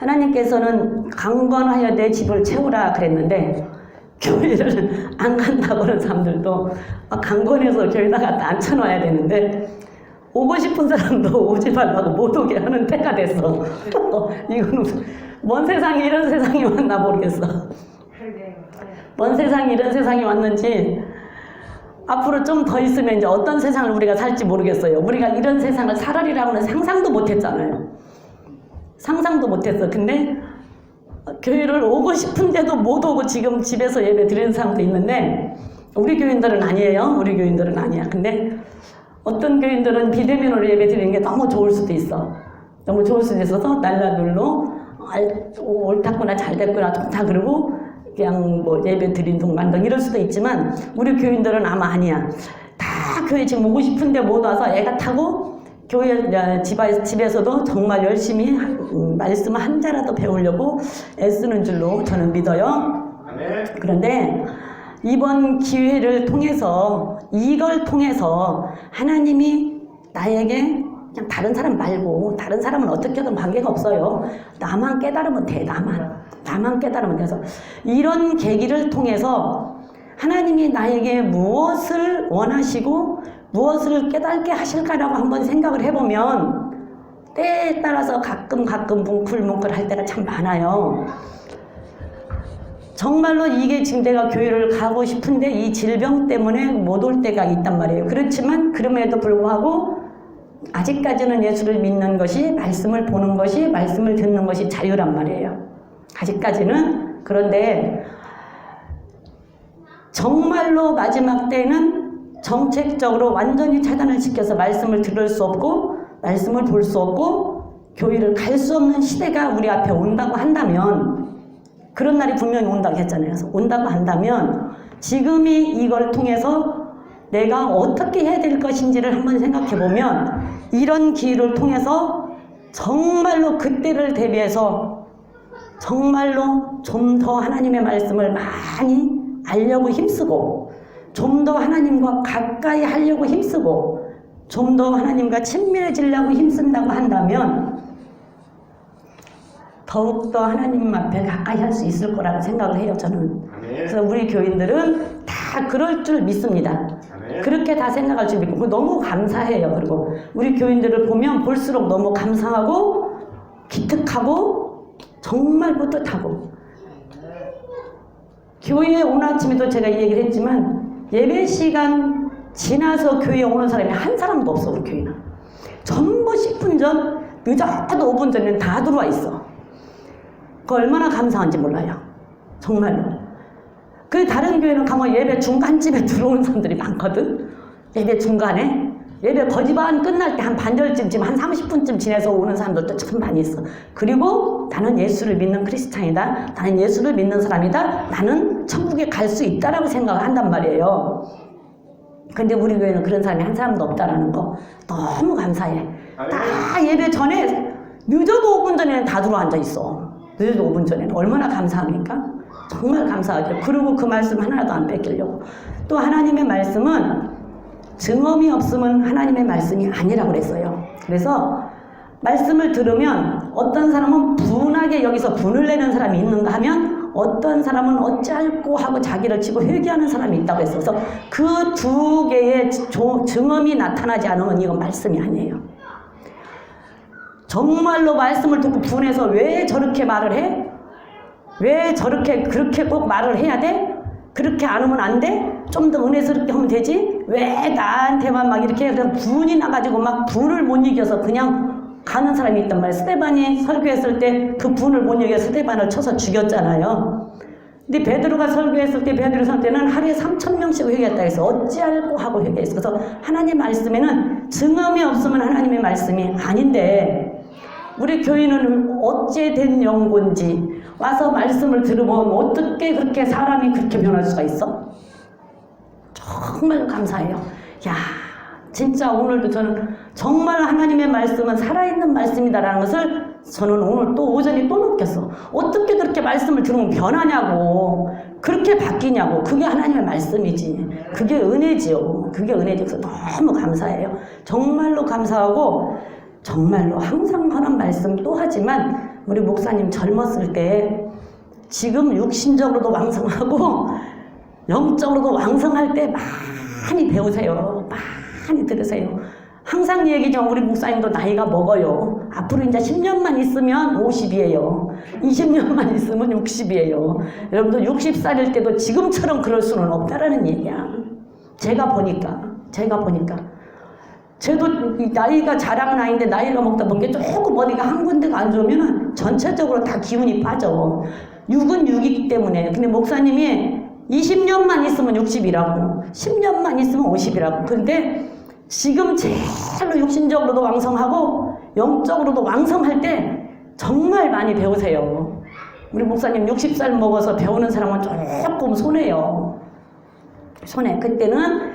하나님께서는 강건하여 내 집을 채우라 그랬는데 교회를 안 간다고 하는 사람들도 강건해서 교회에다 갖다 앉혀놔야 되는데 오고 싶은 사람도 오지 말라고 못 오게 하는 때가 됐어. 이거는 뭔 세상에 이런 세상이 왔나 모르겠어. 뭔 세상에 이런 세상이 왔는지 앞으로 좀 더 있으면 이제 어떤 세상을 우리가 살지 모르겠어요. 우리가 이런 세상을 살아리라고는 상상도 못했잖아요. 상상도 못했어. 근데 교회를 오고 싶은데도 못 오고 지금 집에서 예배 드리는 사람도 있는데 우리 교인들은 아니에요. 우리 교인들은 아니야. 근데 어떤 교인들은 비대면으로 예배 드리는 게 너무 좋을 수도 있어. 너무 좋을 수도 있어서 날라들로 옳았구나 잘됐구나 좋다 그러고 그냥 뭐 예배 드린 동반동 이럴 수도 있지만 우리 교인들은 아마 아니야. 다 교회 지금 오고 싶은데 못 와서 애가 타고 교회 집에서도 정말 열심히 말씀 한 자라도 배우려고 애쓰는 줄로 저는 믿어요. 그런데 이번 기회를 통해서 이걸 통해서 하나님이 나에게 그냥 다른 사람 말고 다른 사람은 어떻게든 관계가 없어요. 나만 깨달으면 돼. 나만 깨달으면 돼서 이런 계기를 통해서 하나님이 나에게 무엇을 원하시고 무엇을 깨닫게 하실까라고 한번 생각을 해보면 때에 따라서 가끔 뭉클뭉클 할 때가 참 많아요. 정말로 이게 지금 내가 교회를 가고 싶은데 이 질병 때문에 못 올 때가 있단 말이에요. 그렇지만 그럼에도 불구하고 아직까지는 예수를 믿는 것이 말씀을 보는 것이 말씀을 듣는 것이 자유란 말이에요. 아직까지는. 그런데 정말로 마지막 때는 정책적으로 완전히 차단을 시켜서 말씀을 들을 수 없고 말씀을 볼 수 없고 교회를 갈 수 없는 시대가 우리 앞에 온다고 한다면 그런 날이 분명히 온다고 했잖아요. 그래서 온다고 한다면 지금이 이걸 통해서 내가 어떻게 해야 될 것인지를 한번 생각해 보면 이런 기회를 통해서 정말로 그때를 대비해서 정말로 좀 더 하나님의 말씀을 많이 알려고 힘쓰고 좀 더 하나님과 가까이 하려고 힘쓰고 좀 더 하나님과 친밀해지려고 힘쓴다고 한다면 더욱더 하나님 앞에 가까이 할 수 있을 거라고 생각을 해요. 저는. 그래서 우리 교인들은 다 그럴 줄 믿습니다. 그렇게 다 생각할 줄 믿고 너무 감사해요. 그리고 우리 교인들을 보면 볼수록 너무 감사하고 기특하고 정말 뿌듯하고 교회에 오는 아침에도 제가 이 얘기를 했지만 예배 시간 지나서 교회에 오는 사람이 한 사람도 없어. 우리 교회는 전부 10분 전 늦어도 5분 전에는 다 들어와 있어. 그 얼마나 감사한지 몰라요. 정말로. 그 다른 교회는 가면 예배 중간쯤에 들어오는 사람들이 많거든. 예배 중간에. 예배 거의 반 끝날 때 한 반절쯤 지금 한 30분쯤 지나서 오는 사람들도 참 많이 있어. 그리고 나는 예수를 믿는 크리스찬이다. 나는 예수를 믿는 사람이다. 나는 천국에 갈 수 있다라고 생각을 한단 말이에요. 근데 우리 교회는 그런 사람이 한 사람도 없다라는 거 너무 감사해. 다 예배 전에 늦어도 5분 전에는 다 들어와 앉아 있어. 늦어도 5분 전에는. 얼마나 감사합니까? 정말 감사하죠. 그리고 그 말씀 하나도 안 뺏기려고. 또 하나님의 말씀은 증언이 없으면 하나님의 말씀이 아니라고 그랬어요. 그래서 말씀을 들으면 어떤 사람은 분하게 여기서 분을 내는 사람이 있는가 하면 어떤 사람은 어찌할꼬 하고 자기를 치고 회개하는 사람이 있다고 했어서 그 두 개의 증언이 나타나지 않으면 이건 말씀이 아니에요. 정말로 말씀을 듣고 분해서 왜 저렇게 말을 해? 왜 저렇게 그렇게 꼭 말을 해야 돼? 그렇게 안 하면 안 돼? 좀 더 은혜스럽게 하면 되지? 왜 나한테만 막 이렇게 그냥 분이 나가지고 막 분을 못 이겨서 그냥 가는 사람이 있단 말이에요. 스데반이 설교했을 때 그 분을 못 이겨 스데반을 쳐서 죽였잖아요. 근데 베드로가 설교했을 때 베드로 선 때는 하루에 3,000명씩 회개했다 해서 어찌할꼬 하고 회개했어. 그래서 하나님 말씀에는 증언이 없으면 하나님의 말씀이 아닌데 우리 교인은 어찌 된 연고인지 와서 말씀을 들으면 어떻게 그렇게 사람이 그렇게 변할 수가 있어? 정말 감사해요. 야, 진짜 오늘도 저는 정말 하나님의 말씀은 살아있는 말씀이다라는 것을 저는 오늘 또 오전에 또 느꼈어. 어떻게 그렇게 말씀을 들으면 변하냐고, 그렇게 바뀌냐고. 그게 하나님의 말씀이지. 그게 은혜지요. 그게 은혜지. 그래서 너무 감사해요. 정말로 감사하고 정말로 항상 하는 말씀 또 하지만 우리 목사님 젊었을 때 지금 육신적으로도 왕성하고 영적으로도 왕성할 때 많이 배우세요. 많이 들으세요. 항상 얘기죠. 우리 목사님도 나이가 먹어요. 앞으로 이제 10년만 있으면 50이에요. 20년만 있으면 60이에요. 여러분들 60살일 때도 지금처럼 그럴 수는 없다라는 얘기야. 제가 보니까. 저도 나이가 자랑 나이인데 나이가 먹다 보니까 조금 어디가 한 군데가 안 좋으면 전체적으로 다 기운이 빠져. 6은 6이기 때문에. 근데 목사님이 20년만 있으면 60이라고 10년만 있으면 50이라고. 근데 지금 제일로 육신적으로도 왕성하고 영적으로도 왕성할 때 정말 많이 배우세요. 우리 목사님 60살 먹어서 배우는 사람은 조금 손해요. 손해. 그때는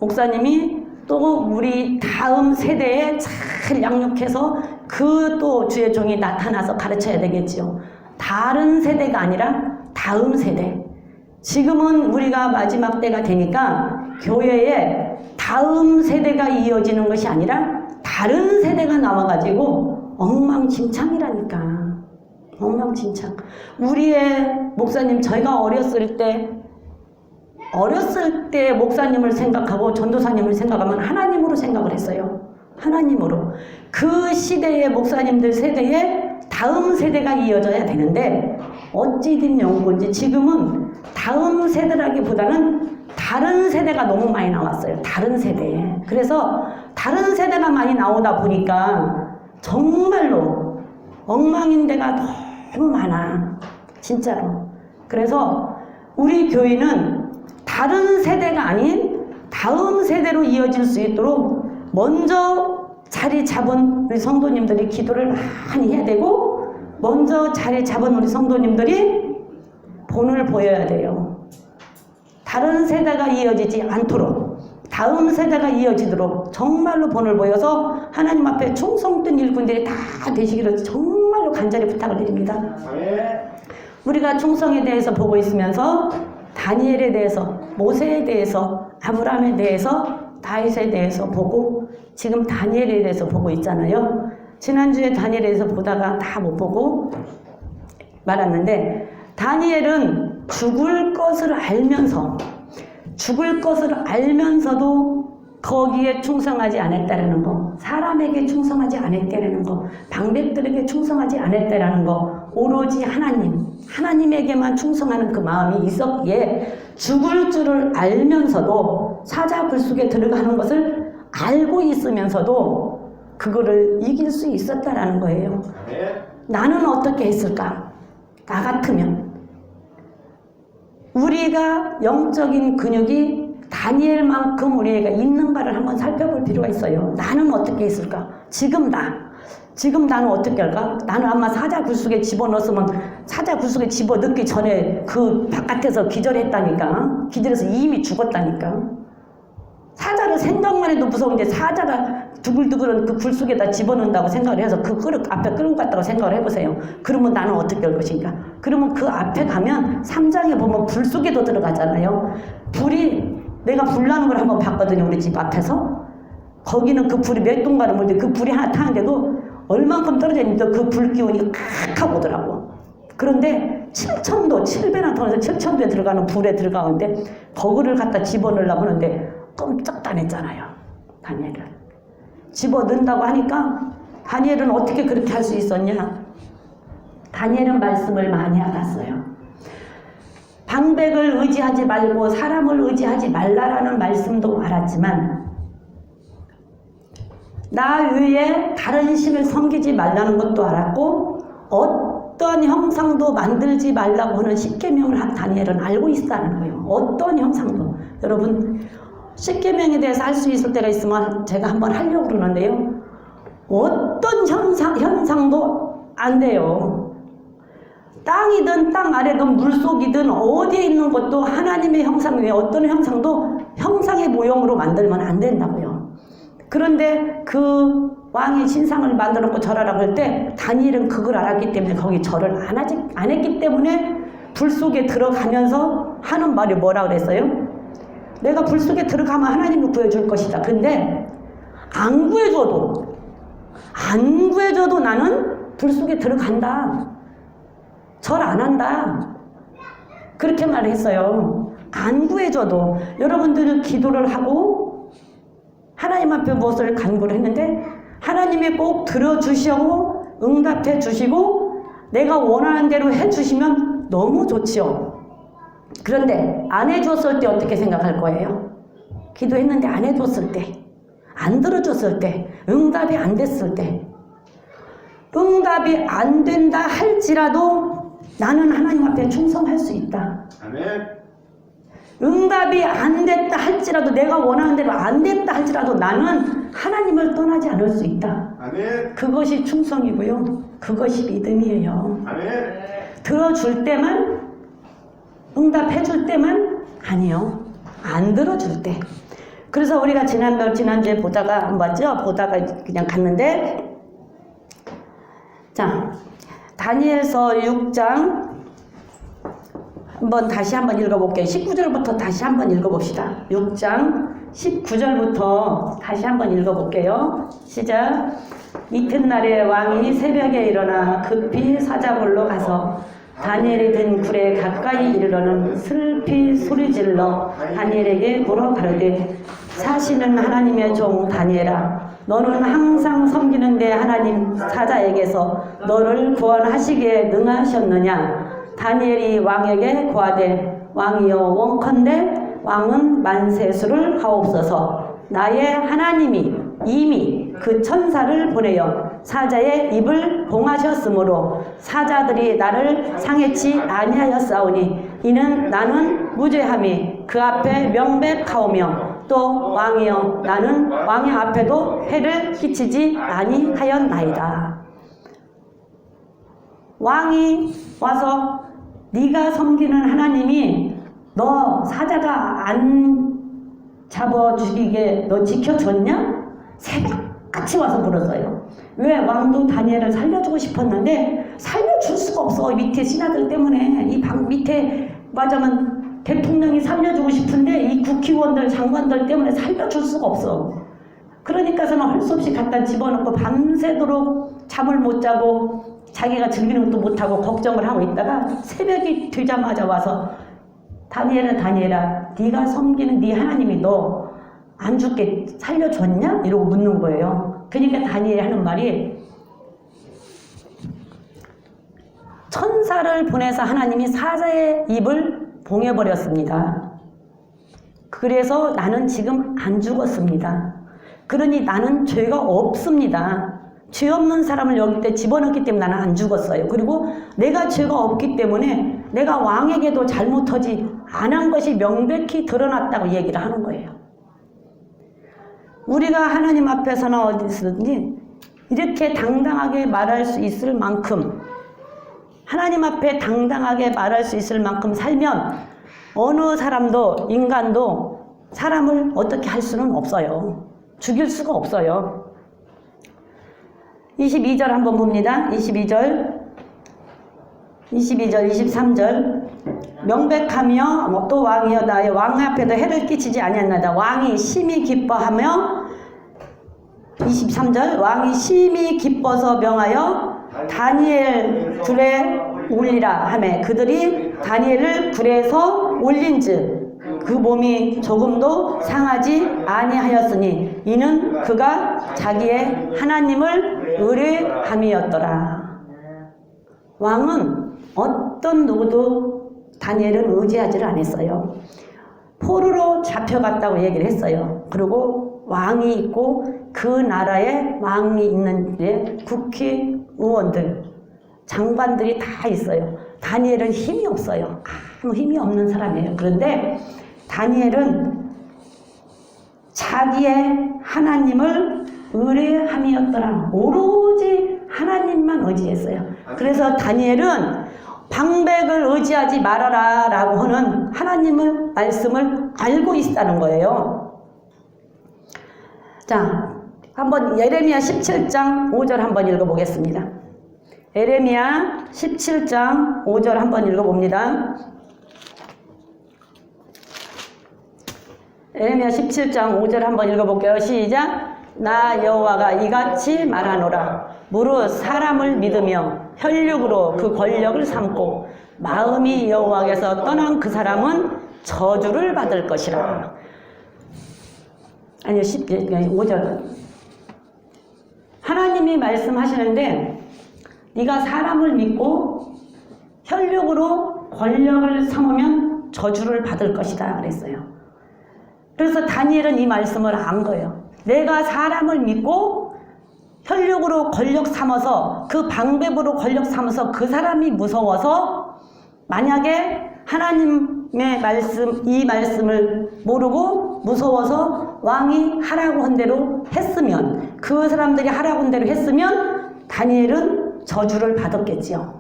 목사님이 또 우리 다음 세대에 잘 양육해서 그 또 주의 종이 나타나서 가르쳐야 되겠지요. 다른 세대가 아니라 다음 세대. 지금은 우리가 마지막 때가 되니까 교회에 다음 세대가 이어지는 것이 아니라 다른 세대가 나와가지고 엉망진창이라니까. 엉망진창. 우리의 목사님, 저희가 어렸을 때 목사님을 생각하고 전도사님을 생각하면 하나님으로 생각을 했어요. 하나님으로. 그 시대의 목사님들 세대에 다음 세대가 이어져야 되는데 어찌된 연구인지 지금은 다음 세대라기보다는 다른 세대가 너무 많이 나왔어요. 다른 세대에. 그래서 다른 세대가 많이 나오다 보니까 정말로 엉망인 데가 너무 많아. 진짜로. 그래서 우리 교회는 다른 세대가 아닌 다음 세대로 이어질 수 있도록 먼저 자리 잡은 우리 성도님들이 기도를 많이 해야 되고 먼저 자리 잡은 우리 성도님들이 본을 보여야 돼요. 다른 세대가 이어지지 않도록 다음 세대가 이어지도록 정말로 본을 보여서 하나님 앞에 충성된 일꾼들이 다 되시기를 정말로 간절히 부탁을 드립니다. 우리가 충성에 대해서 보고 있으면서 다니엘에 대해서, 모세에 대해서, 아브라함에 대해서, 다윗에 대해서 보고 지금 다니엘에 대해서 보고 있잖아요. 지난주에 다니엘에 대해서 보다가 다 못 보고 말았는데 다니엘은 죽을 것을 알면서도 거기에 충성하지 않았다라는 거, 사람에게 충성하지 않았다라는 거, 방백들에게 충성하지 않았다라는 거, 오로지 하나님에게만 충성하는 그 마음이 있었기에 죽을 줄을 알면서도 사자 굴속에 들어가는 것을 알고 있으면서도 그거를 이길 수 있었다라는 거예요. 나는 어떻게 했을까? 나 같으면 우리가 영적인 근육이 다니엘만큼 우리가 있는가를 한번 살펴볼 필요가 있어요. 나는 어떻게 했을까? 지금 나는 어떻게 할까? 나는 아마 사자 굴속에 집어넣었으면 사자 굴속에 집어넣기 전에 그 바깥에서 기절했다니까. 기절해서 이미 죽었다니까. 사자를 생각만 해도 무서운데 사자가 두글두글은 그 굴속에다 집어넣는다고 생각을 해서 그 그릇 앞에 끌고 갔다고 생각을 해보세요. 그러면 나는 어떻게 할 것인가? 그러면 그 앞에 가면 3장에 보면 불 속에도 들어가잖아요. 내가 불 나는 걸 한번 봤거든요. 우리 집 앞에서. 거기는 그 불이 몇 동가를 물는데 그 불이 하나 타는데도 얼만큼 떨어져 있는데 그 불 기운이 칵 오더라고. 그런데 7배나 터져서 7,000도에 들어가는 불에 들어가는데 거기를 갖다 집어넣으려고 하는데 꼼짝도 안 했잖아요. 다니엘은. 집어넣는다고 하니까 다니엘은 어떻게 그렇게 할 수 있었냐? 다니엘은 말씀을 많이 알았어요. 방백을 의지하지 말고 사람을 의지하지 말라라는 말씀도 알았지만 나 외에 다른 신을 섬기지 말라는 것도 알았고 어떠한 형상도 만들지 말라고 하는 십계명을 한 다니엘은 알고 있다는 거예요. 어떤 형상도. 여러분 십계명에 대해서 할 수 있을 때가 있으면 제가 한번 하려고 그러는데요. 어떤 형상도 안 돼요. 땅이든 땅 아래든 물속이든 어디에 있는 것도 하나님의 형상 외에 어떤 형상도 형상의 모형으로 만들면 안 된다고요. 그런데 그 왕이 신상을 만들어 놓고 절하라고 할 때 다니엘은 그걸 알았기 때문에 거기 절을 안 했기 때문에 불 속에 들어가면서 하는 말이 뭐라 그랬어요? 내가 불 속에 들어가면 하나님을 구해줄 것이다. 근데 안 안 구해줘도 나는 불 속에 들어간다. 절 안 한다. 그렇게 말했어요. 안 구해줘도. 여러분들은 기도를 하고 하나님 앞에 무엇을 간구를 했는데 하나님이 꼭 들어주시고 응답해 주시고 내가 원하는 대로 해주시면 너무 좋지요. 그런데 안 해줬을 때 어떻게 생각할 거예요? 기도했는데 안 해줬을 때, 안 들어줬을 때, 응답이 안 됐을 때, 응답이 안 된다 할지라도 나는 하나님 앞에 충성할 수 있다. 아멘. 응답이 안 됐다 할지라도 내가 원하는 대로 안 됐다 할지라도 나는 하나님을 떠나지 않을 수 있다. 아멘. 그것이 충성이고요. 그것이 믿음이에요. 아멘. 들어줄 때만, 응답해 줄 때만 아니요. 안 들어줄 때. 그래서 우리가 지난주에 보다가 안 봤죠? 보다가 그냥 갔는데, 자, 다니엘서 6장 다시 한번 읽어볼게요. 19절부터 다시 한번 읽어봅시다. 6장 19절부터 다시 한번 읽어볼게요. 시작. 이튿날에 왕이 새벽에 일어나 급히 사자굴로 가서 다니엘이 든 굴에 가까이 이르러는 슬피 소리질러 다니엘에게 물어 가르되 사시는 하나님의 종 다니엘아, 너는 항상 섬기는 내 하나님 사자에게서 너를 구원하시기에 능하셨느냐? 다니엘이 왕에게 고하되 왕이여 원컨대 왕은 만세수를 하옵소서. 나의 하나님이 이미 그 천사를 보내어 사자의 입을 봉하셨으므로 사자들이 나를 상해치 아니하였사오니 이는 나는 무죄함이 그 앞에 명백하오며 또 왕이여 나는 왕의 앞에도 해를 끼치지 아니하였나이다. 왕이 와서 네가 섬기는 하나님이 너 사자가 안 잡아 죽이게 너 지켜줬냐? 새벽같이 와서 물었어요. 왜? 왕도 다니엘을 살려주고 싶었는데 살려줄 수가 없어. 밑에 신하들 때문에. 이 방 밑에 맞으면 대통령이 살려주고 싶은데 이 국회의원들 장관들 때문에 살려줄 수가 없어. 그러니까서는 할 수 없이 갖다 집어넣고 밤새도록 잠을 못 자고 자기가 즐기는 것도 못하고 걱정을 하고 있다가 새벽이 되자마자 와서 다니엘아 네가 섬기는 네 하나님이 너 안 죽게 살려줬냐? 이러고 묻는 거예요. 그러니까 다니엘이 하는 말이 천사를 보내서 하나님이 사자의 입을 봉해버렸습니다. 그래서 나는 지금 안 죽었습니다. 그러니 나는 죄가 없습니다. 죄 없는 사람을 여기 때 집어넣기 때문에 나는 안 죽었어요. 그리고 내가 죄가 없기 때문에 내가 왕에게도 잘못하지 않은 것이 명백히 드러났다고 얘기를 하는 거예요. 우리가 하나님 앞에서나 어디서든지 이렇게 당당하게 말할 수 있을 만큼 하나님 앞에 당당하게 말할 수 있을 만큼 살면 어느 사람도 인간도 사람을 어떻게 할 수는 없어요. 죽일 수가 없어요. 22절 한번 봅니다. 22절, 23절. 명백하며 또 왕이여 나의 왕 앞에도 해를 끼치지 아니하나이다. 왕이 심히 기뻐하며 23절 왕이 심히 기뻐서 명하여 다니엘 굴에 올리라 하매 그들이 다니엘을 굴에서 올린즉 그 몸이 조금도 상하지 아니하였으니 이는 그가 자기의 하나님을 의뢰함이었더라. 왕은 어떤 누구도 다니엘은 의지하지를 않았어요. 포로로 잡혀갔다고 얘기를 했어요. 그리고 왕이 있고 그 나라에 왕이 있는 국회의원들, 장관들이 다 있어요. 다니엘은 힘이 없어요. 아무 힘이 없는 사람이에요. 그런데 다니엘은 자기의 하나님을 의뢰함이었더라. 오로지 하나님만 의지했어요. 그래서 다니엘은 방백을 의지하지 말아라 라고 하는 하나님의 말씀을 알고 있다는 거예요. 자, 한번 예레미야 17장 5절 한번 읽어보겠습니다. 예레미야 17장 5절 한번 읽어봅니다. 예레미야 17장 5절 한번 읽어볼게요. 시작. 나 여호와가 이같이 말하노라. 무릇 사람을 믿으며 혈육으로 그 권력을 삼고 마음이 여호와께서 떠난 그 사람은 저주를 받을 것이라. 아니요, 5절. 하나님이 말씀하시는데 네가 사람을 믿고 혈육으로 권력을 삼으면 저주를 받을 것이다 그랬어요. 그래서 다니엘은 이 말씀을 안 거예요. 내가 사람을 믿고 혈육으로 권력 삼아서 그 방법으로 권력 삼아서 그 사람이 무서워서 만약에 하나님의 말씀, 이 말씀을 모르고 무서워서 왕이 하라고 한 대로 했으면, 그 사람들이 하라고 한 대로 했으면 다니엘은 저주를 받았겠지요.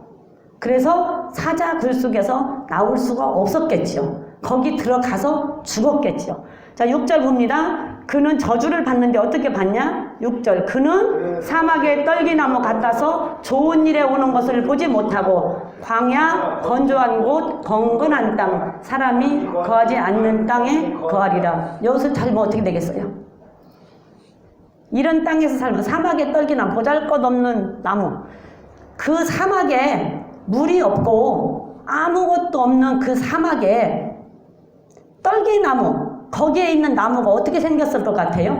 그래서 사자 굴 속에서 나올 수가 없었겠지요. 거기 들어가서 죽었겠지요. 자, 6절 봅니다. 그는 저주를 받는데 어떻게 받냐? 6절. 그는 사막의 떨기나무 같아서 좋은 일에 오는 것을 보지 못하고 광야, 건조한 곳, 건건한 땅, 사람이 거하지 않는 땅에 거하리라. 여기서 살면 어떻게 되겠어요? 이런 땅에서 살면 사막의 떨기나무, 보잘것없는 나무, 그 사막에 물이 없고 아무것도 없는 그 사막에 떨기나무, 거기에 있는 나무가 어떻게 생겼을 것 같아요?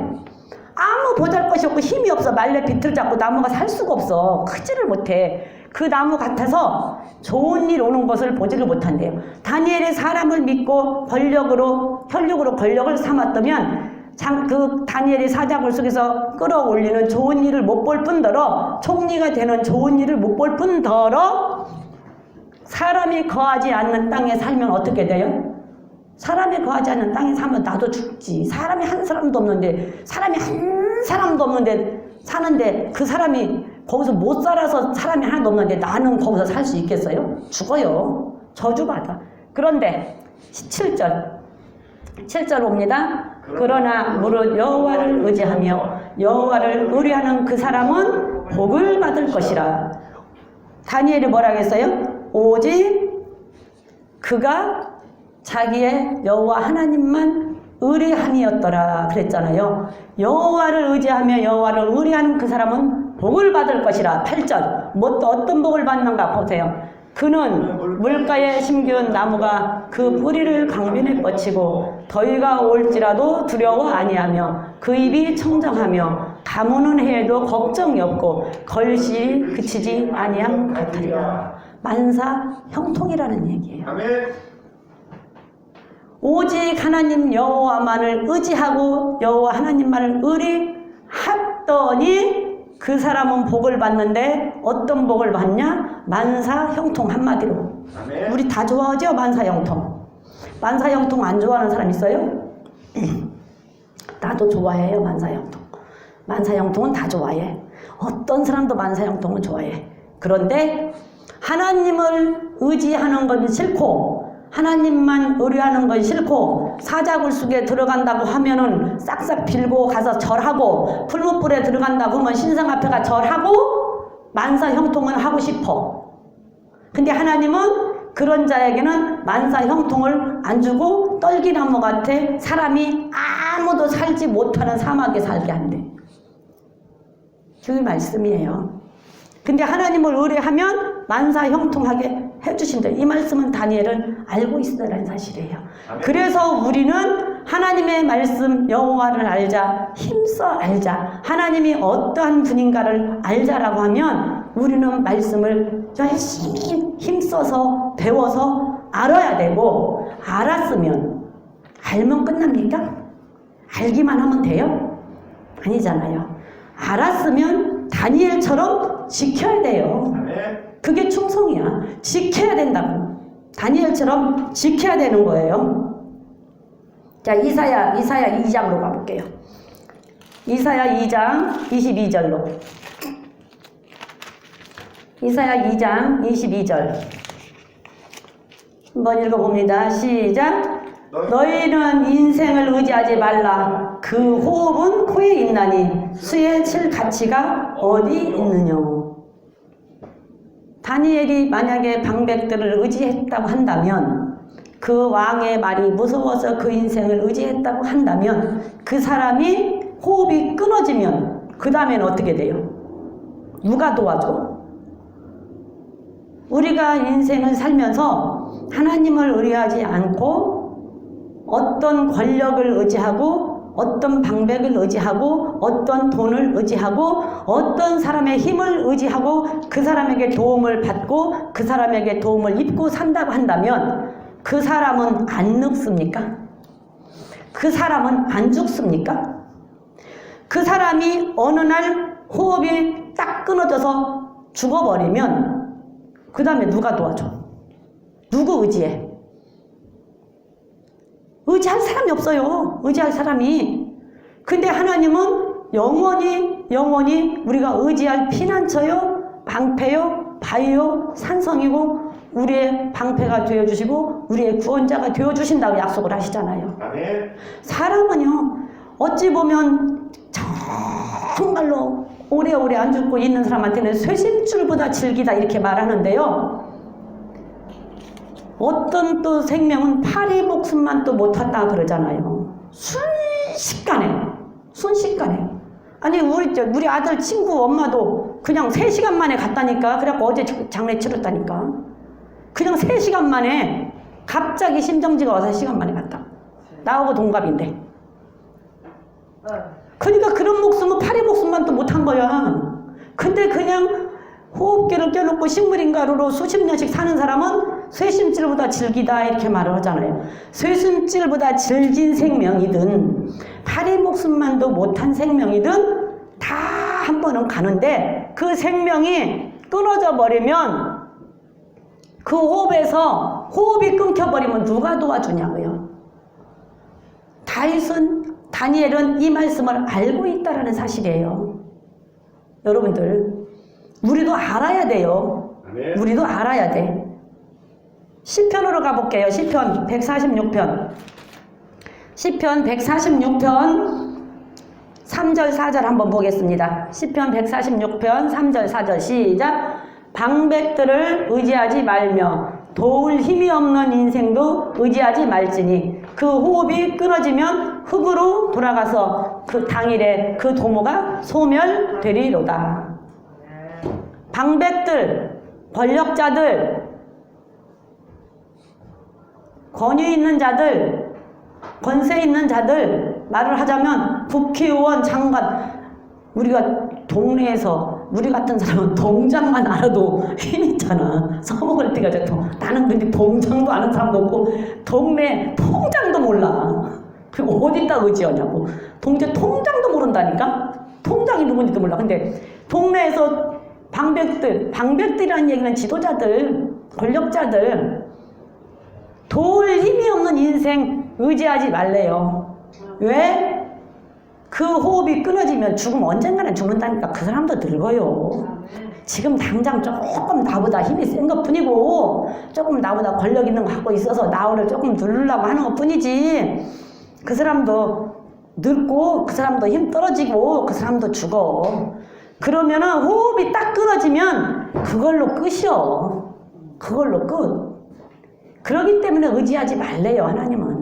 아무 보잘것이 없고 힘이 없어. 말레 비틀 잡고 나무가 살 수가 없어. 크지를 못해. 그 나무 같아서 좋은 일 오는 것을 보지를 못한대요. 다니엘이 사람을 믿고 권력으로, 혈육으로 권력을 삼았다면 그 다니엘이 사자굴 속에서 끌어올리는 좋은 일을 못 볼 뿐더러, 총리가 되는 좋은 일을 못 볼 뿐더러 사람이 거하지 않는 땅에 살면 어떻게 돼요? 사람이 거하지 않는 땅에 살면 나도 죽지. 사람이 한 사람도 없는데, 사람이 한 사람도 없는데 사는데 그 사람이 거기서 못 살아서 사람이 하나도 없는데 나는 거기서 살 수 있겠어요? 죽어요. 저주받아. 그런데 7절 옵니다. 그러나 무릇 여호와를 의지하며 여호와를 의뢰하는 그 사람은 복을 받을 것이라. 다니엘이 뭐라 했어요? 오직 그가 자기의 여호와 하나님만 의뢰함이었더라 그랬잖아요. 여호와를 의지하며 여호와를 의뢰하는 그 사람은 복을 받을 것이라. 8절. 뭐 또 어떤 복을 받는가 보세요. 그는 물가에 심기운 나무가 그 뿌리를 강변에 뻗치고 더위가 올지라도 두려워 아니하며 그 입이 청정하며 가무는 해에도 걱정이 없고 걸실이 그치지 아니함 같으리라. 만사 형통이라는 얘기예요. 오직 하나님 여호와만을 의지하고 여호와 하나님만을 의뢰했더니 그 사람은 복을 받는데 어떤 복을 받냐? 만사형통. 한마디로 아멘. 우리 다 좋아하죠? 만사형통. 만사형통 안 좋아하는 사람 있어요? 나도 좋아해요. 만사형통. 만사형통은 다 좋아해. 어떤 사람도 만사형통은 좋아해. 그런데 하나님을 의지하는 건 싫고 하나님만 의뢰하는 건 싫고 사자굴 속에 들어간다고 하면은 싹싹 빌고 가서 절하고 풀무불에 들어간다고 하면 신상 앞에 가 절하고 만사형통은 하고 싶어. 근데 하나님은 그런 자에게는 만사형통을 안 주고 떨기나무 같아 사람이 아무도 살지 못하는 사막에 살게 한대. 그 말씀이에요. 근데 하나님을 의뢰하면 만사형통하게 해주신다. 이 말씀은 다니엘은 알고 있으라는 사실이에요. 아멘. 그래서 우리는 하나님의 말씀 여호와를 알자, 힘써 알자, 하나님이 어떠한 분인가를 알자라고 하면 우리는 말씀을 열심히 힘써서 배워서 알아야 되고, 알았으면 알면 끝납니까? 알기만 하면 돼요? 아니잖아요. 알았으면 다니엘처럼 지켜야 돼요. 그게 충성이야. 지켜야 된다고. 다니엘처럼 지켜야 되는 거예요. 자, 이사야 2장으로 가볼게요. 이사야 2장 22절로. 이사야 2장 22절. 한번 읽어봅니다. 시작. 너희는 인생을 의지하지 말라. 그 호흡은 코에 있나니 수에 칠 가치가 어디 있느냐. 다니엘이 만약에 방백들을 의지했다고 한다면, 그 왕의 말이 무서워서 그 인생을 의지했다고 한다면 그 사람이 호흡이 끊어지면 그 다음에는 어떻게 돼요? 누가 도와줘? 우리가 인생을 살면서 하나님을 의뢰하지 않고 어떤 권력을 의지하고 어떤 방백을 의지하고 어떤 돈을 의지하고 어떤 사람의 힘을 의지하고 그 사람에게 도움을 받고 그 사람에게 도움을 입고 산다고 한다면 그 사람은 안 늙습니까? 그 사람은 안 죽습니까? 그 사람이 어느 날 호흡이 딱 끊어져서 죽어버리면 그 다음에 누가 도와줘? 누구 의지해? 의지할 사람이 없어요. 의지할 사람이. 근데 하나님은 영원히 우리가 의지할 피난처요, 방패요, 바위요, 산성이고 우리의 방패가 되어주시고 우리의 구원자가 되어주신다고 약속을 하시잖아요. 아멘. 사람은요, 어찌 보면 정말로 오래오래 안 죽고 있는 사람한테는 쇠심줄보다 질기다 이렇게 말하는데요. 어떤 또 생명은 파리 목숨만 또 못한다 그러잖아요. 순식간에. 아니 우리 아들 친구 엄마도 그냥 3시간 만에 갔다니까. 그래갖고 어제 장례 치렀다니까. 그냥 3시간 만에 갑자기 심정지가 와서 3시간 만에 갔다. 나하고 동갑인데. 그러니까 그런 목숨은 파리 목숨만 또 못한 거야. 근데 그냥 호흡기를 껴놓고 식물인가루로 수십 년씩 사는 사람은 쇠심질보다 질기다 이렇게 말을 하잖아요. 쇠심질보다 질긴 생명이든 파리 목숨만도 못한 생명이든 다 한 번은 가는데 그 생명이 끊어져 버리면 그 호흡에서 호흡이 끊겨버리면 누가 도와주냐고요. 다니엘은 이 말씀을 알고 있다라는 사실이에요. 여러분들 우리도 알아야 돼요. 우리도 알아야 돼. 시편으로 가볼게요. 시편 146편. 시편 146편 3절 4절 한번 보겠습니다. 시편 146편 3절 4절 시작. 방백들을 의지하지 말며 도울 힘이 없는 인생도 의지하지 말지니 그 호흡이 끊어지면 흙으로 돌아가서 그 당일에 그 도모가 소멸되리로다. 방백들, 권력자들, 권위 있는 자들, 권세 있는 자들, 말을 하자면 국회의원, 장관, 우리가 동네에서 우리 같은 사람은 동장만 알아도 힘 있잖아. 써먹을 때가 좋고. 나는 근데 동장도 아는 사람도 없고 동네 통장도 몰라. 그리고 어디다 의지하냐고. 동네 통장도 모른다니까. 통장이 누군지도 몰라. 근데 동네에서 방백들이라는 얘기는 지도자들, 권력자들, 도울 힘이 없는 인생 의지하지 말래요. 왜? 그 호흡이 끊어지면 죽으면 언젠가는 죽는다니까. 그 사람도 늙어요. 지금 당장 조금 나보다 힘이 센 것 뿐이고 조금 나보다 권력 있는 거 갖고 있어서 나를 조금 누르려고 하는 것 뿐이지 그 사람도 늙고 그 사람도 힘 떨어지고 그 사람도 죽어. 그러면은 호흡이 딱 끊어지면 그걸로 끝이요. 그걸로 끝. 그러기 때문에 의지하지 말래요, 하나님은.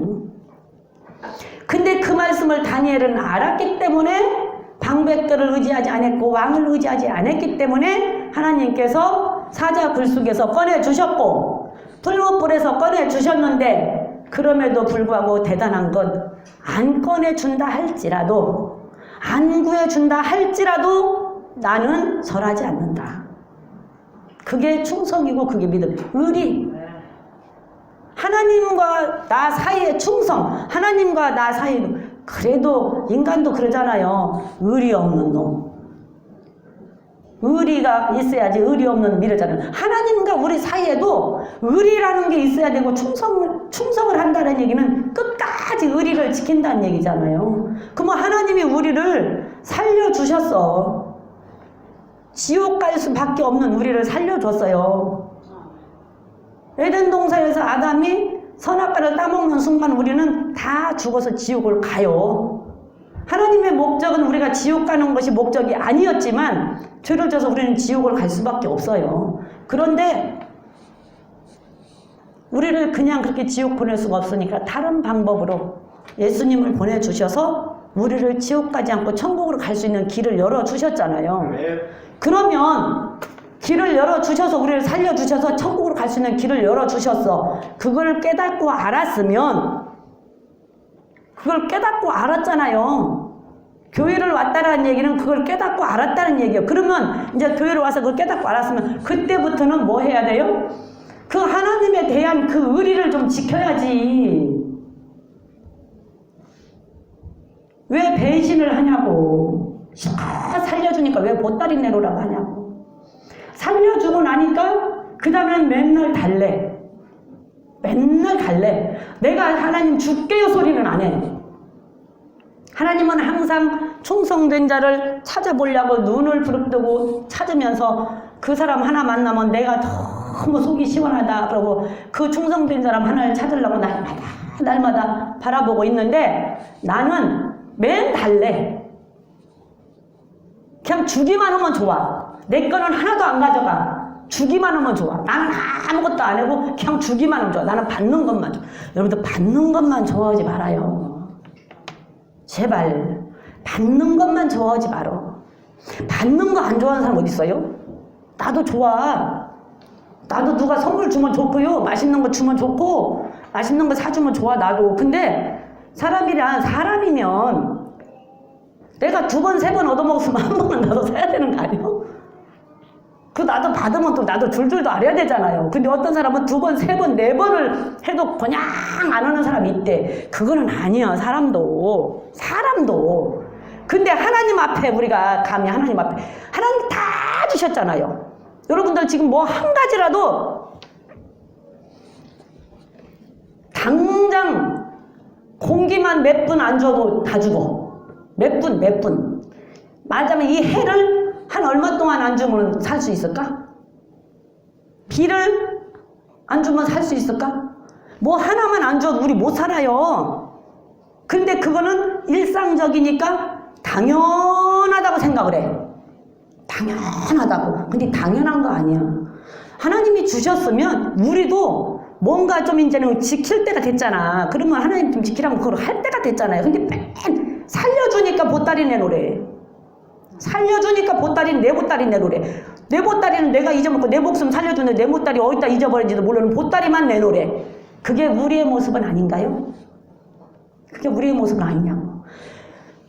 근데 그 말씀을 다니엘은 알았기 때문에 방백들을 의지하지 않았고 왕을 의지하지 않았기 때문에 하나님께서 사자 굴속에서 꺼내주셨고 풀무불에서 꺼내주셨는데 그럼에도 불구하고 대단한 건 안 꺼내준다 할지라도 안 구해준다 할지라도 나는 절하지 않는다. 그게 충성이고 그게 믿음. 의리. 하나님과 나 사이의 충성. 하나님과 나 사이. 그래도 인간도 그러잖아요. 의리 없는 놈. 의리가 있어야지 의리 없는 놈 이러잖아요. 하나님과 우리 사이에도 의리라는 게 있어야 되고 충성을 한다는 얘기는 끝까지 의리를 지킨다는 얘기잖아요. 그러면 하나님이 우리를 살려주셨어. 지옥 갈 수밖에 없는 우리를 살려줬어요. 에덴 동산에서 아담이 선악과를 따먹는 순간 우리는 다 죽어서 지옥을 가요. 하나님의 목적은 우리가 지옥 가는 것이 목적이 아니었지만 죄를 져서 우리는 지옥을 갈 수밖에 없어요. 그런데 우리를 그냥 그렇게 지옥 보낼 수가 없으니까 다른 방법으로 예수님을 보내주셔서 우리를 지옥 가지 않고 천국으로 갈 수 있는 길을 열어주셨잖아요. 그러면 길을 열어주셔서 우리를 살려주셔서 천국으로 갈 수 있는 길을 열어주셨어. 그걸 깨닫고 알았으면 그걸 깨닫고 알았잖아요. 교회를 왔다라는 얘기는 그걸 깨닫고 알았다는 얘기예요. 그러면 이제 교회를 와서 그걸 깨닫고 알았으면 그때부터는 뭐 해야 돼요? 그 하나님에 대한 그 의리를 좀 지켜야지. 왜 배신을 하냐고. 살려주니까 왜 보따리 내놓으라고 하냐고. 살려주고 나니까 그 다음엔 맨날 달래. 맨날 달래. 내가 하나님 줄게요 소리는 안 해. 하나님은 항상 충성된 자를 찾아보려고 눈을 부릅뜨고 찾으면서 그 사람 하나 만나면 내가 너무 속이 시원하다 그러고 그 충성된 사람 하나를 찾으려고 날마다 바라보고 있는데 나는 맨 달래. 그냥 주기만 하면 좋아. 내 거는 하나도 안 가져가. 주기만 하면 좋아. 나는 아무것도 안 하고 그냥 주기만 하면 좋아. 나는 받는 것만 좋아. 여러분들 받는 것만 좋아하지 말아요. 제발 받는 것만 좋아하지 말어. 받는 거 안 좋아하는 사람 어디 있어요? 나도 좋아. 나도 누가 선물 주면 좋고요. 맛있는 거 주면 좋고 맛있는 거 사주면 좋아 나도. 근데 사람이면 내가 2번, 3번 얻어먹었으면 한 번은 나도 사야 되는 거 아니에요? 그 나도 받으면 또 나도 줄줄도 알아야 되잖아요. 근데 어떤 사람은 2번, 3번, 4번을 해도 그냥 안 하는 사람이 있대. 그거는 아니야. 사람도. 근데 하나님 앞에 우리가 감히 하나님 앞에 하나님 다 주셨잖아요. 여러분들 지금 뭐 한 가지라도 당장 공기만 몇 분 안 줘도 다 주고 몇 분 말하자면 이 해를 한 얼마 동안 안 주면 살 수 있을까? 비를 안 주면 살 수 있을까? 뭐 하나만 안 줘도 우리 못 살아요. 근데 그거는 일상적이니까 당연하다고 생각을 해. 당연하다고. 근데 당연한 거 아니야. 하나님이 주셨으면 우리도 뭔가 좀 이제는 지킬 때가 됐잖아. 그러면 하나님 좀 지키라면 그걸 할 때가 됐잖아요. 근데 맨 살려주니까 보따리 내놓으래. 살려주니까 내 보따리 내놓으래. 내 보따리는 내가 잊어먹고 내 목숨 살려주는데 내 보따리 어디다 잊어버린지도 모르는 보따리만 내놓으래. 그게 우리의 모습은 아닌가요? 그게 우리의 모습은 아니냐고.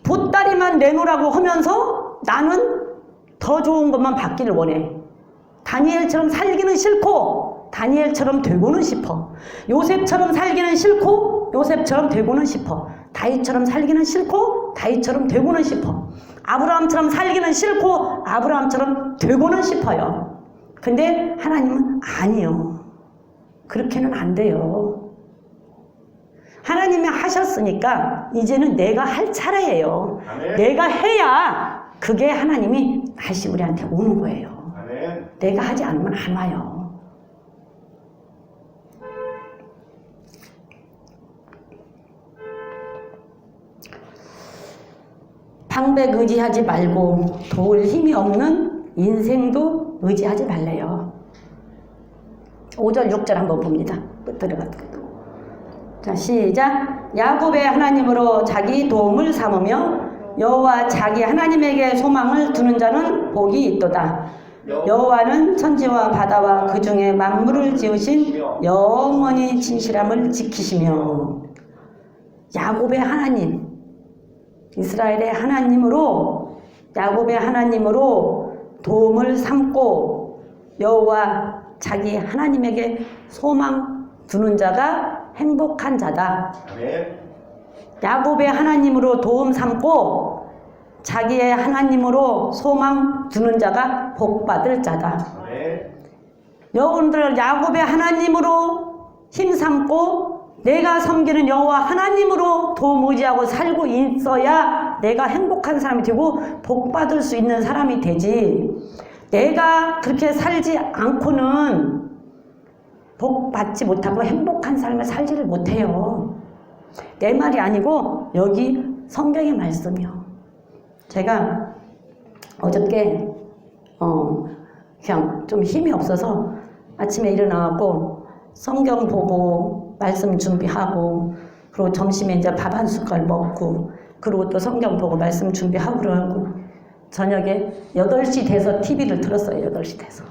보따리만 내놓으라고 하면서 나는 더 좋은 것만 받기를 원해. 다니엘처럼 살기는 싫고 다니엘처럼 되고는 싶어. 요셉처럼 살기는 싫고 요셉처럼 되고는 싶어. 다윗처럼 살기는 싫고 다윗처럼 되고는 싶어. 아브라함처럼 살기는 싫고 아브라함처럼 되고는 싶어요. 근데 하나님은 아니요. 그렇게는 안 돼요. 하나님이 하셨으니까 이제는 내가 할 차례예요. 아멘. 내가 해야 그게 하나님이 다시 우리한테 오는 거예요. 아멘. 내가 하지 않으면 안 와요. 방백 의지하지 말고 도울 힘이 없는 인생도 의지하지 말래요. 5절 6절 한번 봅니다. 들어가도. 자, 시작. 야곱의 하나님으로 자기 도움을 삼으며 여호와 자기 하나님에게 소망을 두는 자는 복이 있도다. 여호와는 천지와 바다와 그 중에 만물을 지으신 영원히 진실함을 지키시며. 야곱의 하나님, 이스라엘의 하나님으로, 야곱의 하나님으로 도움을 삼고 여호와 자기 하나님에게 소망 두는 자가 행복한 자다. 아멘. 야곱의 하나님으로 도움 삼고 자기의 하나님으로 소망 두는 자가 복받을 자다. 아멘. 여러분들 야곱의 하나님으로 힘 삼고 내가 섬기는 여호와 하나님으로 도움 의지하고 살고 있어야 내가 행복한 사람이 되고 복받을 수 있는 사람이 되지. 내가 그렇게 살지 않고는 복 받지 못하고 행복한 삶을 살지를 못해요. 내 말이 아니고 여기 성경의 말씀이요. 제가 어저께 그냥 좀 힘이 없어서 아침에 일어나고 성경 보고 말씀 준비하고 그리고 점심에 이제 밥 한 숟갈 먹고 그리고 또 성경 보고 말씀 준비하고 그러고 저녁에 8시 돼서 TV를 틀었어요. 8시 돼서.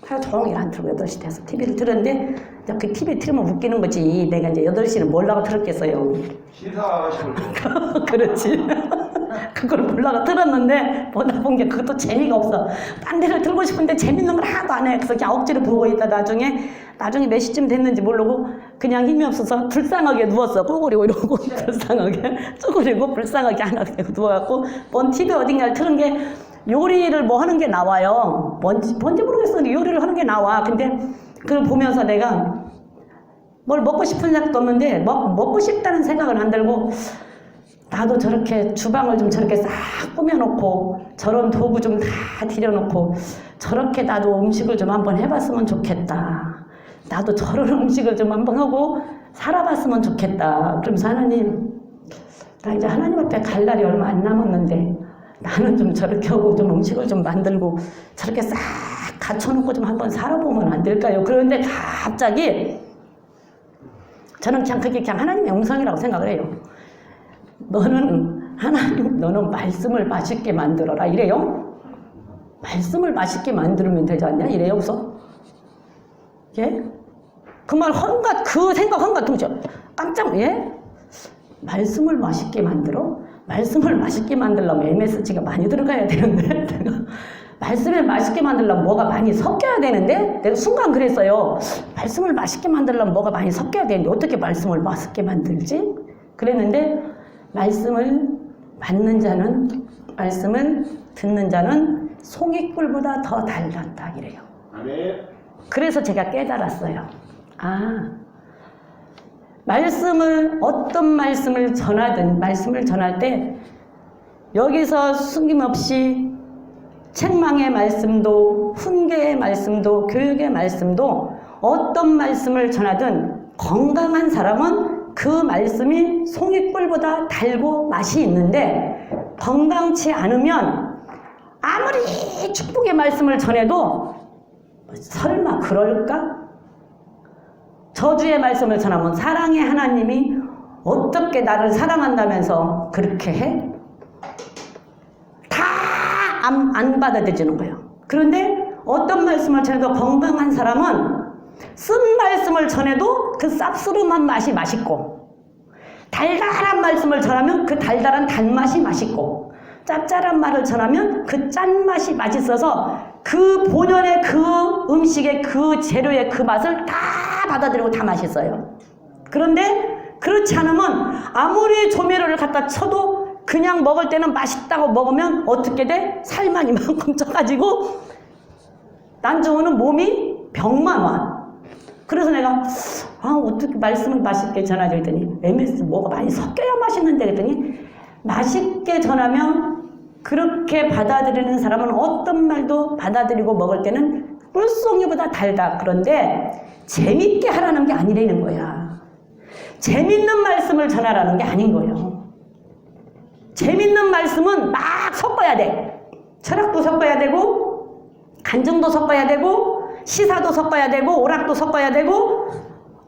하루 종일 안 틀고 8시 돼서 TV를 틀었는데 그 TV 틀으면 웃기는 거지. 내가 이제 8시는 몰라고 틀었겠어요. 시사하시는 거. 그렇지. 그걸 몰라고 틀었는데 보다 본 게 그것도 재미가 없어. 딴 데를 틀고 싶은데 재밌는 걸 하나도 안 해. 그래서 그냥 억지로 보고 있다 나중에 몇 시쯤 됐는지 모르고 그냥 힘이 없어서 불쌍하게 누웠어. 꼬그리고 이러고 불쌍하게 쪼그리고 불쌍하게 하나 누워갖고 뭔 TV 어딘가를 틀은 게 요리를 뭐 하는 게 나와요. 뭔지 모르겠어. 요리를 하는 게 나와. 근데 그걸 보면서 내가 뭘 먹고 싶은 생각도 없는데 먹고 싶다는 생각은 안 들고 나도 저렇게 주방을 좀 저렇게 싹 꾸며놓고 저런 도구 좀 다 들여놓고 저렇게 나도 음식을 좀 한번 해봤으면 좋겠다. 나도 저런 음식을 좀 한번 하고 살아봤으면 좋겠다. 그러면서 하나님, 나 이제 하나님 앞에 갈 날이 얼마 안 남았는데 나는 좀 저렇게 하고 좀 음식을 좀 만들고 저렇게 싹 갖춰놓고 좀 한번 살아보면 안 될까요? 그런데 갑자기 저는 그게 그냥 하나님의 음성이라고 생각을 해요. 너는 말씀을 맛있게 만들어라 이래요. 말씀을 맛있게 만들면 되지 않냐 이래요. 그래서 예? 그 말 헌갓 그 생각 헌갓 동시에 깜짝 예? 말씀을 맛있게 만들어? 말씀을 맛있게 만들려면 MSG가 많이 들어가야 되는데 내가 말씀을 맛있게 만들려면 뭐가 많이 섞여야 되는데 내가 순간 그랬어요. 말씀을 맛있게 만들려면 뭐가 많이 섞여야 되는데 어떻게 말씀을 맛있게 만들지? 그랬는데 말씀을 받는 자는 말씀을 듣는 자는 송이꿀보다 더 달đạt다 이래요. 그래서 제가 깨달았어요. 어떤 말씀을 전하든 말씀을 전할 때 여기서 숨김없이 책망의 말씀도 훈계의 말씀도 교육의 말씀도 어떤 말씀을 전하든 건강한 사람은 그 말씀이 송이꿀보다 달고 맛이 있는데 건강치 않으면 아무리 축복의 말씀을 전해도 설마 그럴까? 저주의 말씀을 전하면 사랑의 하나님이 어떻게 나를 사랑한다면서 그렇게 해? 다 안 받아들여지는 거예요. 그런데 어떤 말씀을 전해도 건강한 사람은 쓴 말씀을 전해도 그 쌉스름한 맛이 맛있고 달달한 말씀을 전하면 그 달달한 단맛이 맛있고 짭짤한 말을 전하면 그 짠맛이 맛있어서 그 본연의 그 음식의 그 재료의 그 맛을 다 받아들이고 다 맛있어요. 그런데 그렇지 않으면 아무리 조미료를 갖다 쳐도 그냥 먹을 때는 맛있다고 먹으면 어떻게 돼? 살만 이만큼 쪄가지고 나중에는 몸이 병만 와. 그래서 내가 어떻게 말씀을 맛있게 전하지 했더니 MS 뭐가 많이 섞여야 맛있는데 그랬더니 맛있게 전하면 그렇게 받아들이는 사람은 어떤 말도 받아들이고 먹을 때는 꿀송이보다 달다. 그런데 재밌게 하라는 게 아니라는 거야. 재밌는 말씀을 전하라는 게 아닌 거예요. 재밌는 말씀은 막 섞어야 돼. 철학도 섞어야 되고 간증도 섞어야 되고 시사도 섞어야 되고 오락도 섞어야 되고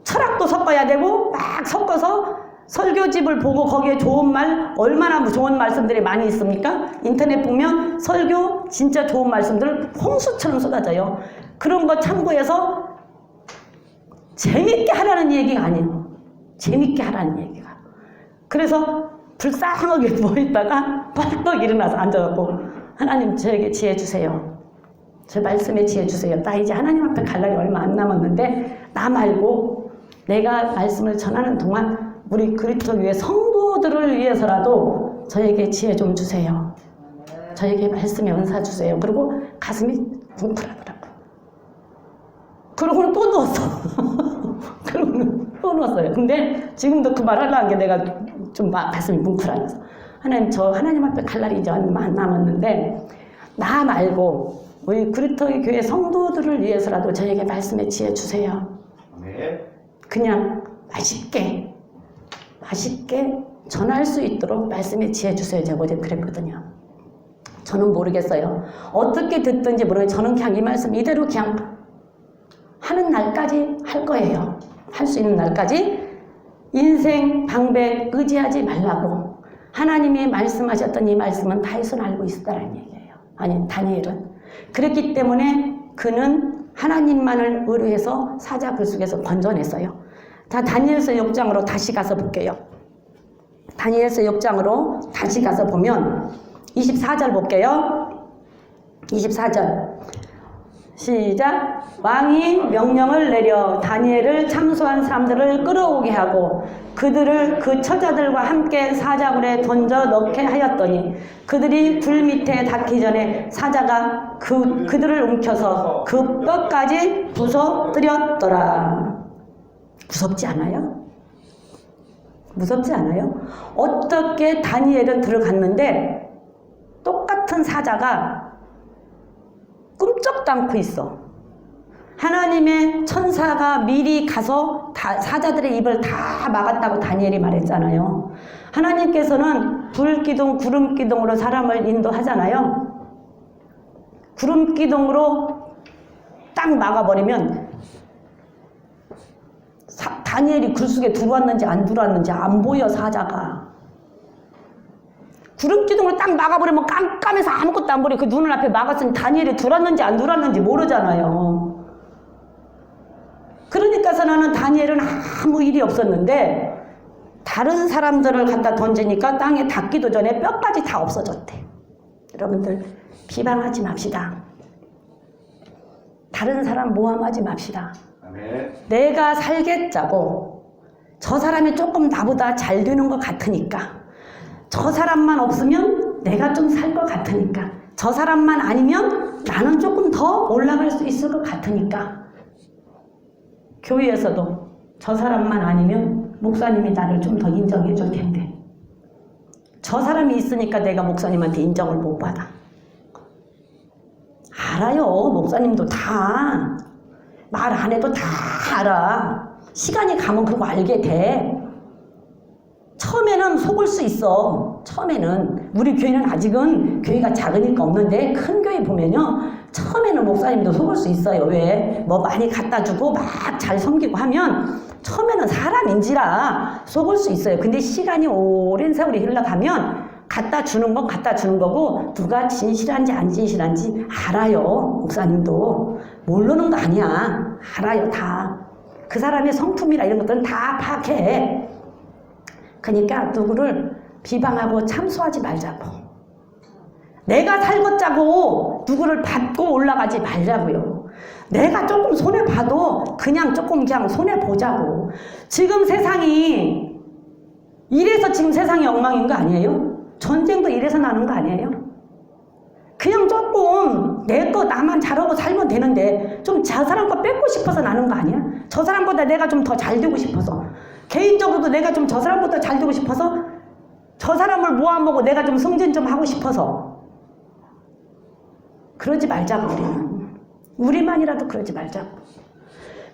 철학도 섞어야 되고 막 섞어서 설교집을 보고 거기에 좋은 말 얼마나 좋은 말씀들이 많이 있습니까? 인터넷 보면 설교 진짜 좋은 말씀들 홍수처럼 쏟아져요. 그런 거 참고해서 재밌게 하라는 얘기가 아니에요. 재밌게 하라는 얘기가. 그래서 불쌍하게 누워있다가 벌떡 일어나서 앉아갖고 하나님 저에게 지혜 주세요. 저 말씀에 지혜 주세요. 나 이제 하나님 앞에 갈 날이 얼마 안 남았는데 나 말고 내가 말씀을 전하는 동안 우리 그리스도 교회 성도들을 위해서라도 저에게 지혜 좀 주세요. 저에게 말씀의 은사 주세요. 그리고 가슴이 뭉클하더라고. 그러고는 또 누웠어. 그러고는 또 누웠어요. 근데 지금도 그 말 하려는 게 내가 좀 가슴이 뭉클하면서 하나님 저 하나님 앞에 갈 날이 이제 얼마 안 남았는데 나 말고 우리 그리스도 교회 성도들을 위해서라도 저에게 말씀의 지혜 주세요. 네. 그냥 맛있게 전할 수 있도록 말씀의 지혜 주세요. 제가 어제 그랬거든요. 저는 모르겠어요. 어떻게 듣든지 모르겠어요. 저는 그냥 이 말씀 이대로 그냥 하는 날까지 할 거예요. 할 수 있는 날까지 인생 방백 의지하지 말라고 하나님이 말씀하셨던 이 말씀은 다윗은 알고 있었다는 얘기예요. 아니, 다니엘은. 그랬기 때문에 그는 하나님만을 의뢰해서 사자 글 속에서 건져냈어요. 자, 다니엘서 6장으로 다시 가서 볼게요. 다니엘서 6장으로 다시 가서 보면 24절 볼게요. 24절 시작. 왕이 명령을 내려 다니엘을 참소한 사람들을 끌어오게 하고 그들을 그 처자들과 함께 사자굴에 던져 넣게 하였더니 그들이 불 밑에 닿기 전에 사자가 그들을 움켜서 그 뼈까지 부숴뜨렸더라. 무섭지 않아요? 무섭지 않아요? 어떻게 다니엘은 들어갔는데 똑같은 사자가 꿈쩍도 않고 있어. 하나님의 천사가 미리 가서 사자들의 입을 다 막았다고 다니엘이 말했잖아요. 하나님께서는 불기둥, 구름기둥으로 사람을 인도하잖아요. 구름기둥으로 딱 막아버리면 다니엘이 글 속에 들어왔는지 안 들어왔는지 안 보여, 사자가. 구름기둥으로 딱 막아버리면 깜깜해서 아무것도 안 보여. 그 눈을 앞에 막았으니 다니엘이 들어왔는지 안 들어왔는지 모르잖아요. 그러니까서 나는 다니엘은 아무 일이 없었는데 다른 사람들을 갖다 던지니까 땅에 닿기도 전에 뼈까지 다 없어졌대. 여러분들 비방하지 맙시다. 다른 사람 모함하지 맙시다. 아멘. 내가 살겠자고 저 사람이 조금 나보다 잘 되는 것 같으니까 저 사람만 없으면 내가 좀 살 것 같으니까 저 사람만 아니면 나는 조금 더 올라갈 수 있을 것 같으니까 교회에서도 저 사람만 아니면 목사님이 나를 좀 더 인정해 줄 텐데 저 사람이 있으니까 내가 목사님한테 인정을 못 받아. 알아요. 목사님도 다 말 안 해도 다 알아. 시간이 가면 그거 알게 돼. 처음에는 속을 수 있어. 처음에는 우리 교회는 아직은 교회가 작으니까 없는데 큰 교회 보면요 처음에는 목사님도 속을 수 있어요. 왜? 뭐 많이 갖다 주고 막 잘 섬기고 하면 처음에는 사람인지라 속을 수 있어요. 근데 시간이 오랜 세월이 흘러가면 갖다 주는 건 갖다 주는 거고 누가 진실한지 안 진실한지 알아요. 목사님도 모르는 거 아니야. 알아요. 다. 그 사람의 성품이나 이런 것들은 다 파악해. 그러니까 누구를 비방하고 참소하지 말자고. 내가 살겠자고 누구를 받고 올라가지 말자고요. 내가 조금 손해봐도 그냥 조금 그냥 손해보자고. 지금 세상이 이래서 지금 세상이 엉망인 거 아니에요? 전쟁도 이래서 나는 거 아니에요? 그냥 조금 내 거 나만 잘하고 살면 되는데 좀 저 사람 거 뺏고 싶어서 나는 거 아니야? 저 사람보다 내가 좀 더 잘 되고 싶어서 개인적으로도 내가 좀 저 사람보다 잘 되고 싶어서 저 사람을 모아보고 내가 좀 승진 좀 하고 싶어서 그러지 말자고. 우리만이라도 그러지 말자고.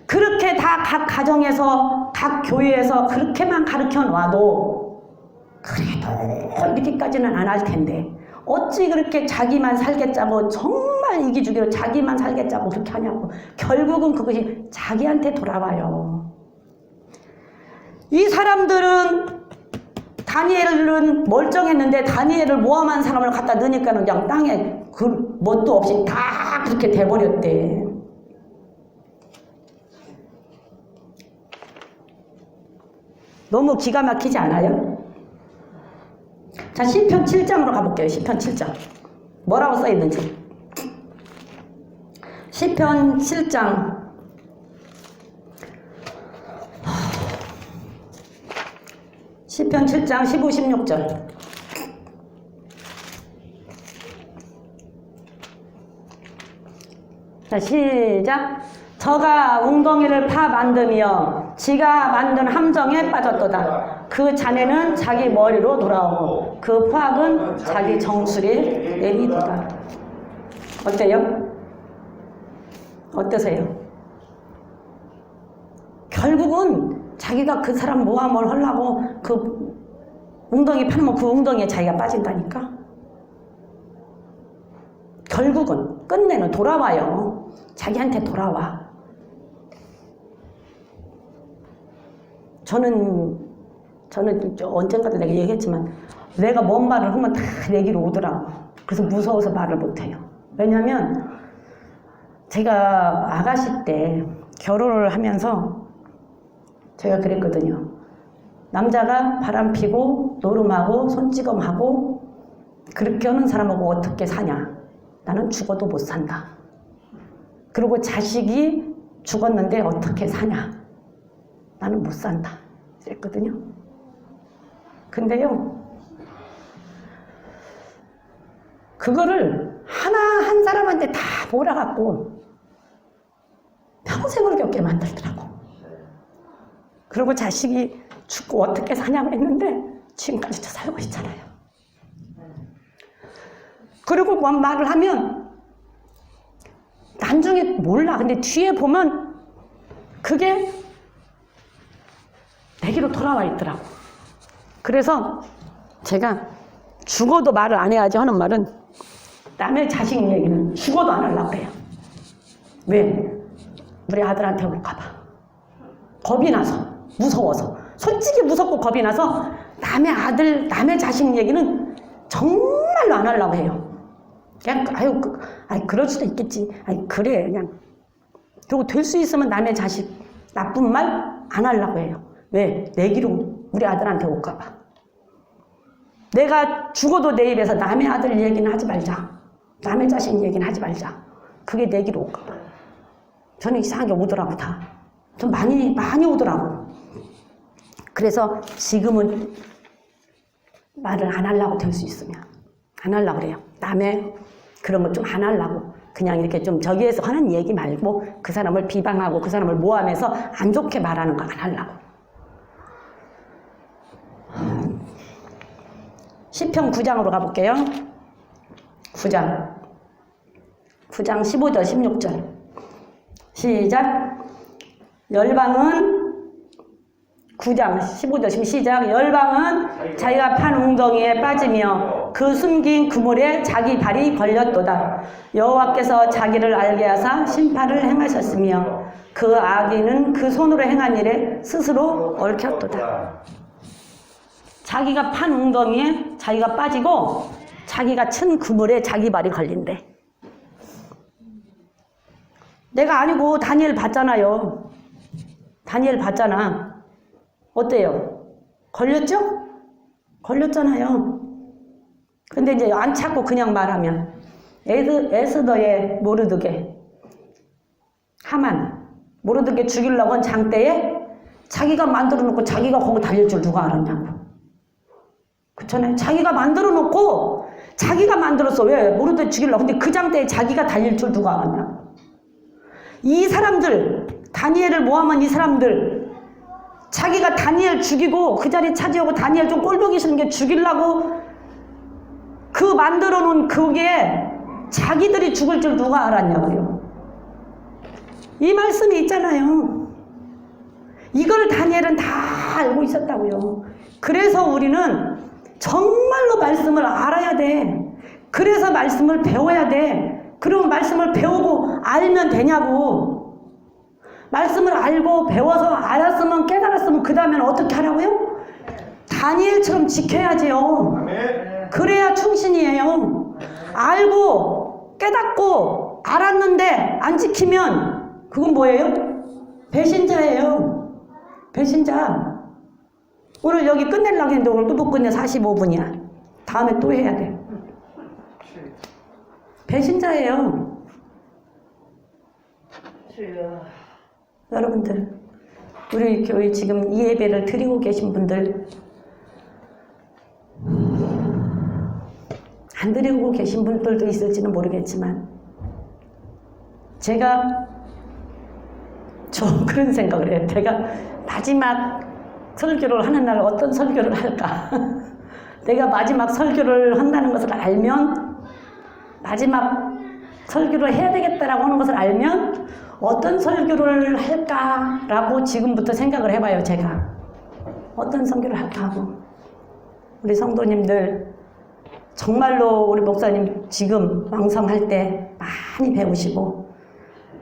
그렇게 다 각 가정에서 각 교회에서 그렇게만 가르쳐 놔도 그래도 이렇게까지는 안 할 텐데 어찌 그렇게 자기만 살겠자고 정말 이기주기로 자기만 살겠자고 그렇게 하냐고. 결국은 그것이 자기한테 돌아와요. 이 사람들은 다니엘은 멀쩡했는데 다니엘을 모함한 사람을 갖다 넣으니까는 그냥 땅에 그 뭣도 없이 다 그렇게 돼버렸대. 너무 기가 막히지 않아요? 자, 시편 7장으로 가볼게요. 시편 7장. 뭐라고 써있는지. 시편 7장. 시편 7장 15, 16절. 자, 시작. 저가 웅덩이를 파 만들며 지가 만든 함정에 빠졌도다. 그 잔해는 자기 머리로 돌아오고 그 포악은 자기 정수리에 내리도다. 어때요? 어떠세요? 결국은 자기가 그 사람 모함을 하려고 그 웅덩이 파면 그 웅덩이에 자기가 빠진다니까. 결국은 끝내는 돌아와요. 자기한테 돌아와. 저는 언젠가도 내가 얘기했지만 내가 뭔 말을 하면 다 내기로 오더라고. 그래서 무서워서 말을 못해요. 왜냐면 제가 아가씨 때 결혼을 하면서 제가 그랬거든요. 남자가 바람 피고 노름하고 손찌검하고 그렇게 하는 사람하고 어떻게 사냐. 나는 죽어도 못 산다. 그리고 자식이 죽었는데 어떻게 사냐. 나는 못 산다. 그랬거든요. 근데요. 그거를 하나 한 사람한테 다 몰아갖고 평생을 겪게 만들더라고. 그리고 자식이 죽고 어떻게 사냐고 했는데 지금까지도 살고 있잖아요. 그리고 뭔 말을 하면 나중에 몰라. 근데 뒤에 보면 그게 내기로 돌아와 있더라고. 그래서 제가 죽어도 말을 안 해야지 하는 말은 남의 자식 얘기는 죽어도 안 하려고 해요. 왜? 우리 아들한테 올까봐. 겁이 나서, 무서워서. 솔직히 무섭고 겁이 나서 남의 아들, 남의 자식 얘기는 정말로 안 하려고 해요. 그냥, 그럴 수도 있겠지. 그래, 그냥. 그리고 될 수 있으면 남의 자식 나쁜 말 안 하려고 해요. 왜? 내기로 우리 아들한테 올까봐. 내가 죽어도 내 입에서 남의 아들 얘기는 하지 말자. 남의 자식 얘기는 하지 말자. 그게 내기로 올까봐. 저는 이상하게 오더라고, 다. 좀 많이 오더라고. 그래서 지금은 말을 안 하려고 될 수 있으면. 안 하려고 그래요. 남의 그런 거 좀 안 하려고. 그냥 이렇게 좀 저기에서 하는 얘기 말고 그 사람을 비방하고 그 사람을 모함해서 안 좋게 말하는 거 안 하려고. 시편 9장으로 가볼게요. 9장 15절 16절 시작. 열방은 9장 15절 시작. 열방은 자기가 판 웅덩이에 빠지며 그 숨긴 그물에 자기 발이 걸렸도다. 여호와께서 자기를 알게 하사 심판을 행하셨으며 그 악인은 그 손으로 행한 일에 스스로 얽혔도다. 자기가 판 웅덩이에 자기가 빠지고 자기가 친 그물에 자기 발이 걸린대. 내가 아니고 다니엘 봤잖아요. 다니엘 봤잖아. 어때요? 걸렸죠? 걸렸잖아요. 근데 이제 안 찾고 그냥 말하면 에스더의 모르드게 하만 모르드게 죽이려고 한 장때에 자기가 만들어 놓고 자기가 거기 달릴 줄 누가 알았냐고. 그렇잖아요. 자기가 만들어 놓고 자기가 만들었어. 왜? 모르드게 죽이려고. 근데 그 장때에 자기가 달릴 줄 누가 알았냐고. 이 사람들 다니엘을 모함한 이 사람들 자기가 다니엘 죽이고 그 자리 차지하고 다니엘 좀 꼴보기 싫은 게 죽이려고 그 만들어 놓은 그게 자기들이 죽을 줄 누가 알았냐고요. 이 말씀이 있잖아요. 이걸 다니엘은 다 알고 있었다고요. 그래서 우리는 정말로 말씀을 알아야 돼. 그래서 말씀을 배워야 돼. 그럼 말씀을 배우고 알면 되냐고. 말씀을 알고 배워서 알았으면 깨달았으면 그 다음에는 어떻게 하라고요? 다니엘처럼 지켜야지요. 그래야 충신이에요. 알고 깨닫고 알았는데 안 지키면 그건 뭐예요? 배신자예요. 배신자. 오늘 여기 끝내려고 했는데 오늘 또 못 끝내. 45분이야. 다음에 또 해야 돼. 배신자예요. 여러분들, 우리 교회 지금 이 예배를 드리고 계신 분들, 안 드리고 계신 분들도 있을지는 모르겠지만 제가 그런 생각을 해요. 제가 마지막 설교를 하는 날 어떤 설교를 할까? 내가 마지막 설교를 한다는 것을 알면 마지막 설교를 해야 되겠다라고 하는 것을 알면 어떤 설교를 할까라고 지금부터 생각을 해봐요. 제가 어떤 설교를 할까 하고. 우리 성도님들 정말로 우리 목사님 지금 왕성할 때 많이 배우시고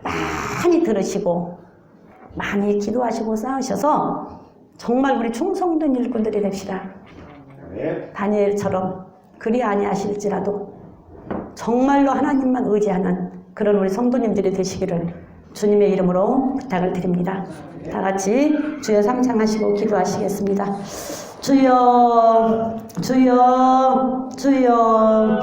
많이 들으시고 많이 기도하시고 쌓으셔서 정말 우리 충성된 일꾼들이 됩시다. 네. 다니엘처럼 그리 아니하실지라도 정말로 하나님만 의지하는 그런 우리 성도님들이 되시기를 주님의 이름으로 부탁을 드립니다. 다 같이 주여 삼창하시고 기도하시겠습니다. 주여 주여 주여